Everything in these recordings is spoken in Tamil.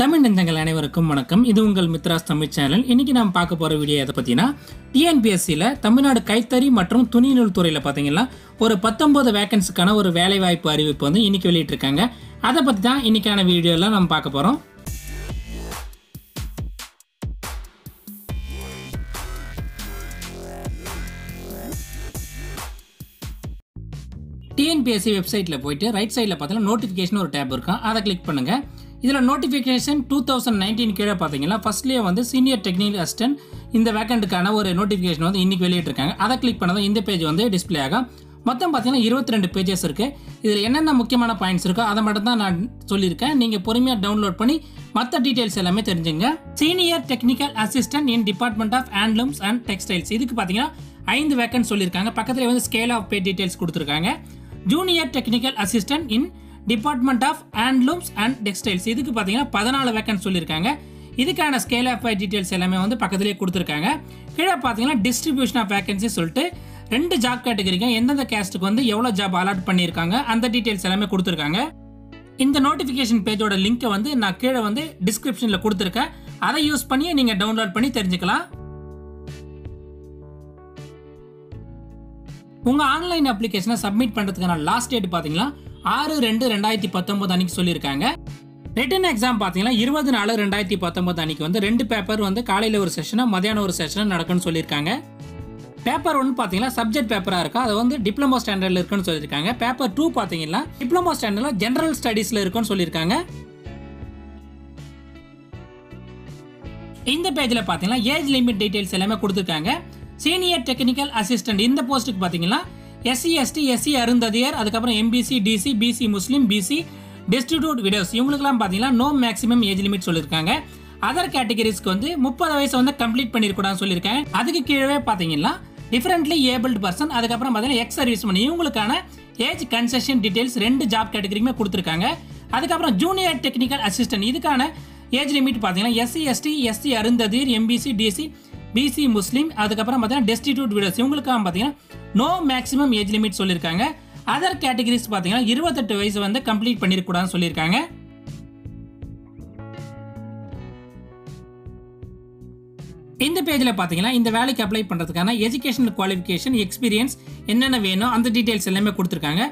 தமிழ் நெஞ்சங்கள் அனைவருக்கும் வணக்கம். இது உங்கள் மித்ராஸ் தமிழ் சேனல். இன்னைக்கு நாம் பார்க்க போற வீடியோ எதை பத்தினா, டிஎன்பிஎஸ்சியில் தமிழ்நாடு கைத்தறி மற்றும் துணிநூல் துறையில் பார்த்தீங்கன்னா ஒரு 19 வேகன்ஸிக்கான ஒரு வேலைவாய்ப்பு அறிவிப்பு வந்து இன்னைக்கு வெளியிட்டிருக்காங்க. அதை பற்றி தான் இன்னைக்கான வீடியோவில் நம்ம பார்க்க போகிறோம். டிஎன்பிஎஸ்சி வெப்சைட்டில் போயிட்டு ரைட் சைடில் பார்த்தீங்கன்னா நோட்டிஃபிகேஷன் ஒரு டேப் இருக்கும், அதை கிளிக் பண்ணுங்கள். இதில் நோட்டிஃபிகேஷன் 2019 கீழே பார்த்தீங்கன்னா ஃபர்ஸ்ட்லேயே வந்து சீனியர் டெக்னிக்கல் அசிஸ்டன்ட் இந்த வேக்கண்ட்டுக்கான ஒரு நோட்டிஃபிகேஷன் வந்து இன்றைக்கி வெளியிட்டிருக்காங்க. அதை கிளிக் பண்ணதும் இந்த பேஜ் வந்து டிஸ்பிளே ஆகும். மொத்தம் பார்த்தீங்கன்னா 22 பேஜஸ் இருக்குது. இதில் என்னென்ன முக்கியமான பாயிண்ட்ஸ் இருக்கோ அதை மட்டும் தான் நான் சொல்லியிருக்கேன். நீங்கள் பொறுமையாக டவுன்லோட் பண்ணி மற்ற டீட்டெயில்ஸ் எல்லாமே தெரிஞ்சுங்க. Senior technical assistant in department of handlooms and textiles, இதுக்கு பார்த்தீங்கன்னா 5 வேக்கன்ட் சொல்லியிருக்காங்க. பக்கத்தில் வந்து ஸ்கேல் ஆஃப் பே டீட்டெயில்ஸ் கொடுத்துருக்காங்க. Junior technical assistant in department of handlooms and textiles, இதுக்கு பார்த்தீங்கன்னா 14 வேக்கன்ட் சொல்லியிருக்காங்க. இதுக்கான ஸ்கேல் ஆஃப் பே டீட்டெயில்ஸ் எல்லாமே வந்து பக்கத்திலே கொடுத்துருக்காங்க. கீழே பார்த்தீங்கன்னா டிஸ்ட்ரிபியூஷன் ஆஃப் வேகன்சி சொல்லிட்டு 2 ஜாப் கேட்டகரிக்கு எந்தெந்த கேஸ்ட்டுக்கு வந்து எவ்வளோ ஜாப் அலாட் பண்ணியிருக்காங்க அந்த டீட்டெயில்ஸ் எல்லாமே கொடுத்துருக்காங்க. இந்த நோட்டிஃபிகேஷன் பேஜோட லிங்க்கை வந்து நான் கீழே வந்து டிஸ்கிரிப்ஷனில் கொடுத்துருக்கேன். அதை யூஸ் பண்ணி நீங்கள் டவுன்லோட் பண்ணி தெரிஞ்சுக்கலாம். உங்கள் ஆன்லைன் அப்ளிகேஷனை சப்மிட் பண்ணுறதுக்கான லாஸ்ட் டேட் பார்த்தீங்கன்னா 6/2/2019 அன்னைக்கு சொல்லியிருக்காங்க. ரிட்டன் எக்ஸாம் பார்த்தீங்கன்னா 20/4/2019 அன்னைக்கு வந்து 2 பேப்பர் வந்து காலையில் ஒரு செஷனாக மதியானம் ஒரு செஷனாக நடக்குன்னு சொல்லியிருக்காங்க. பேப்பர் 1 பார்த்தீங்கன்னா சப்ஜெக்ட் பேப்பராக இருக்கும், அது வந்து டிப்ளமோ ஸ்டாண்டர்டில் இருக்குன்னு சொல்லியிருக்காங்க. பேப்பர் 2 பார்த்தீங்கன்னா டிப்ளமோ ஸ்டாண்டர்டில் ஜென்ரல் ஸ்டடீஸில் இருக்குன்னு சொல்லியிருக்காங்க. இந்த பேஜில் பார்த்தீங்கன்னா ஏஜ் லிமிட் டீட்டெயில்ஸ் எல்லாமே கொடுத்துருக்காங்க. சீனியர் டெக்னிக்கல் அசிஸ்டன்ட் இந்த போஸ்ட்டுக்கு பார்த்தீங்கன்னா SC ST SC அருந்ததியர், அதுக்கப்புறம் MBC DC BC முஸ்லீம் BC டெஸ்டிடியூட் விடோஸ், இவங்களுக்குலாம் பார்த்தீங்கன்னா நோ மேக்ஸிமம் ஏஜ் லிமிட் சொல்லியிருக்காங்க. அதர் கேட்டகரிஸ்க்கு வந்து 30 வயசு வந்து கம்ப்ளீட் பண்ணிருக்கூடாதுன்னு சொல்லியிருக்காங்க. அதுக்கு கீழே பார்த்தீங்கன்னா டிஃபரெண்ட்லி ஏபிள்டு பர்சன், அதுக்கப்புறம் பார்த்தீங்கன்னா எக்ஸ் சர்வீஸ்மேன், இவங்களுக்கான ஏஜ் கன்செஷன் டீட்டெயில்ஸ் 2 ஜாப் கேட்டகரிக்குமே கொடுத்துருக்காங்க. அதுக்கப்புறம் ஜூனியர் டெக்னிக்கல் அசிஸ்டன்ட் இதுக்கான ஏஜ் லிமிட் பார்த்தீங்கன்னா SC ST SC Arunthathiyar MBC DC BC முஸ்லீம், அதுக்கப்புறம் பார்த்தீங்கன்னா டெஸ்டிடியூட் விடோஸ், இவங்களுக்காக பார்த்தீங்கன்னா நோ மேக்ஸிமம் ஏஜ் லிமிட் சொல்லியிருக்காங்க. அதர் கேட்டகரிஸ் பார்த்தீங்கன்னா 28 வயசு வந்து கம்ப்ளீட் பண்ணிருக்கூடாதுன்னு சொல்லியிருக்காங்க. இந்த பேஜில் பார்த்தீங்கன்னா இந்த வேலைக்கு அப்ளை பண்ணுறதுக்கான எஜுகேஷனல் குவாலிஃபிகேஷன் எக்ஸ்பீரியன்ஸ் என்னென்ன வேணும் அந்த டீட்டெயில்ஸ் எல்லாமே கொடுத்துருக்காங்க.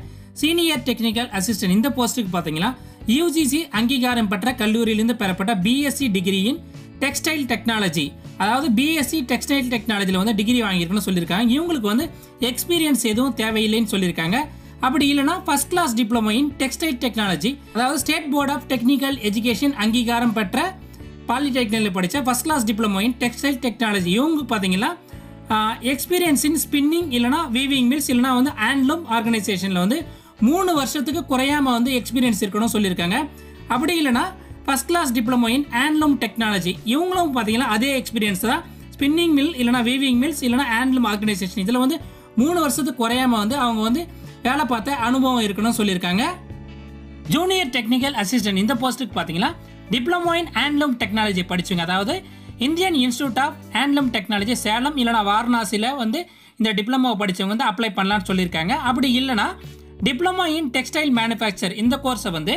சீனியர் டெக்னிக்கல் அசிஸ்டன்ட் இந்த போஸ்ட்டுக்கு பார்த்தீங்கன்னா UGC அங்கீகாரம் பெற்ற கல்லூரியிலிருந்து பெறப்பட்ட BSc டிகிரியின் டெக்ஸ்டைல் டெக்னாலஜி, அதாவது BSc டெக்ஸ்டைல் டெக்னாலஜியில் வந்து டிகிரி வாங்கியிருக்குன்னு சொல்லியிருக்காங்க. இவங்களுக்கு வந்து எக்ஸ்பீரியன்ஸ் எதுவும் தேவையில்லைன்னு சொல்லியிருக்காங்க. அப்படி இல்லைனா first class diploma in textile technology, அதாவது state board of technical education அங்கீகாரம் பெற்ற பாலிடெக்னிக்கில் படித்த first class diploma in textile technology, இவங்க பார்த்தீங்கன்னா எக்ஸ்பீரியன்ஸ் இன் ஸ்பின்னிங் இல்லைனா வீவிங் மில்ஸ் இல்லைனா வந்து ஹேண்ட்லூம் ஆர்கனைசேஷனில் வந்து 3 வருஷத்துக்கு குறையாமல் வந்து எக்ஸ்பீரியன்ஸ் இருக்கணும்னு சொல்லியிருக்காங்க. அப்படி இல்லைனா first class diploma in handloom technology, இவங்களும் பார்த்தீங்கன்னா அதே எக்ஸ்பீரியன்ஸ் தான். ஸ்பின்னிங் மில் இல்லைனா வீவிங் மில்ஸ் இல்லைனா ஹேண்ட்லூம் ஆர்கனைசேஷன் இதில் வந்து 3 வருஷத்துக்கு குறையாமல் வந்து அவங்க வந்து வேலை பார்த்த அனுபவம் இருக்கணும்னு சொல்லியிருக்காங்க. ஜூனியர் டெக்னிக்கல் அசிஸ்டன்ட் இந்த போஸ்ட்டுக்கு பார்த்தீங்கன்னா டிப்ளமோ இன் ஹேண்ட்லூம் டெக்னாலஜி படிச்சுங்க, அதாவது Indian institute of handloom technology Salem இல்லைனா வாரணாசியில் வந்து இந்த டிப்ளமோ படித்தவங்க வந்து அப்ளை பண்ணலான்னு சொல்லியிருக்காங்க. அப்படி இல்லைனா டிப்ளமோ இன் டெக்ஸ்டைல் மேனுஃபேக்சர் இந்த கோர்ஸை வந்து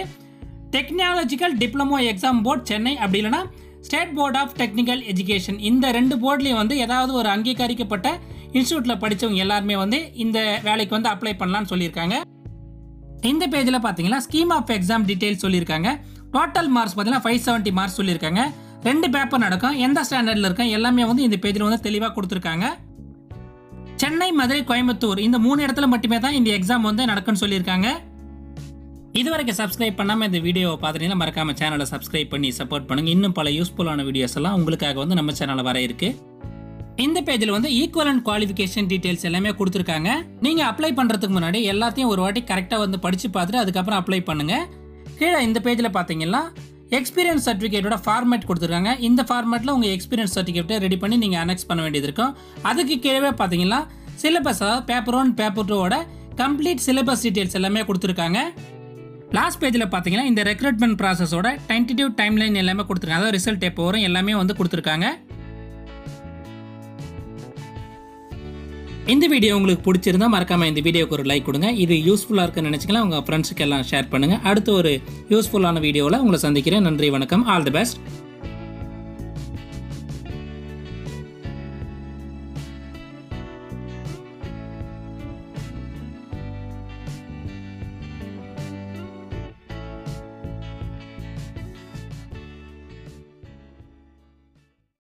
technological diploma exam board Chennai, அப்படி இல்லைனா state board of technical education இந்த 2 போர்ட்லேயும் வந்து ஏதாவது ஒரு அங்கீகரிக்கப்பட்ட இன்ஸ்டியூட்டில் படித்தவங்க எல்லாருமே வந்து இந்த வேலைக்கு வந்து அப்ளை பண்ணலான்னு சொல்லியிருக்காங்க. இந்த பேஜில் பார்த்தீங்கன்னா ஸ்கீம் ஆஃப் எக்ஸாம் டீட்டெயில்ஸ் சொல்லியிருக்காங்க. டோட்டல் மார்க்ஸ் பார்த்தீங்கன்னா 570 மார்க்ஸ் சொல்லியிருக்காங்க. 2 பேப்பர் நடக்கும், எந்த ஸ்டாண்டர்டில் இருக்கும் எல்லாமே வந்து இந்த பேஜில் வந்து தெளிவாக கொடுத்துருக்காங்க. சென்னை, மதுரை, கோயம்புத்தூர் இந்த 3 இடத்துல மட்டுமே தான் இந்த எக்ஸாம் வந்து நடக்குன்னு சொல்லியிருக்காங்க. இதுவரைக்கும் சப்ஸ்கிரைப் பண்ணாமல் இந்த வீடியோவை பார்த்துட்டீங்கன்னா மறக்காமல் சேனலை சப்ஸ்கிரைப் பண்ணி சப்போர்ட் பண்ணுங்கள். இன்னும் பல யூஸ்ஃபுல்லான வீடியோஸ் எல்லாம் உங்களுக்காக வந்து நம்ம சேனலில் வர இருக்கு. இந்த பேஜில் வந்து ஈக்குவலன்ட் குவாலிஃபிகேஷன் டீட்டெயில்ஸ் எல்லாமே கொடுத்துருக்காங்க. நீங்கள் அப்ளை பண்ணுறதுக்கு முன்னாடி எல்லாத்தையும் ஒரு வாட்டி கரெக்டாக வந்து படித்து பார்த்துட்டு அதுக்கப்புறம் அப்ளை பண்ணுங்கள். கீழே இந்த பேஜில் பார்த்தீங்கன்னா எக்ஸ்பீரியன்ஸ் சர்டிஃபிகேட்டோட ஃபார்மேட் கொடுத்துருக்காங்க. இந்த ஃபார்மேட்டில் உங்கள் எக்ஸ்பீரியன்ஸ் சர்டிஃபிகேட்டை ரெடி பண்ணி நீங்கள் அனெக்ஸ் பண்ண வேண்டியது இருக்கும். அதுக்கு கீழே பார்த்தீங்கன்னா சிலபஸ், அதாவது பேப்பர் 1 பேப்பர் 2ஓட கம்ப்ளீட் சிலபஸ் டீட்டெயில்ஸ் எல்லாமே கொடுத்துருக்காங்க. லாஸ்ட் பேஜில் பார்த்தீங்கன்னா இந்த ரெக்ரூட்மெண்ட் ப்ராசஸோட டென்டேட்டிவ் டைம்லைன் எல்லாமே கொடுத்துருக்காங்க, அதாவது ரிசல்ட் எப்போ வரும் எல்லாமே வந்து கொடுத்துருக்காங்க. இந்த வீடியோ உங்களுக்கு பிடிச்சிருந்தா மறக்காம இந்த வீடியோக்கு ஒரு லைக் கொடுங்க. இது யூஸ்ஃபுல்லாக இருக்குன்னு நினச்சிக்கலாம் உங்கள் ஃப்ரெண்ட்ஸுக்கு எல்லாம் ஷேர் பண்ணுங்கள். அடுத்த ஒரு யூஸ்ஃபுல்லான வீடியோவில் உங்களை சந்திக்கிறேன். நன்றி, வணக்கம், ஆல் தி பெஸ்ட்.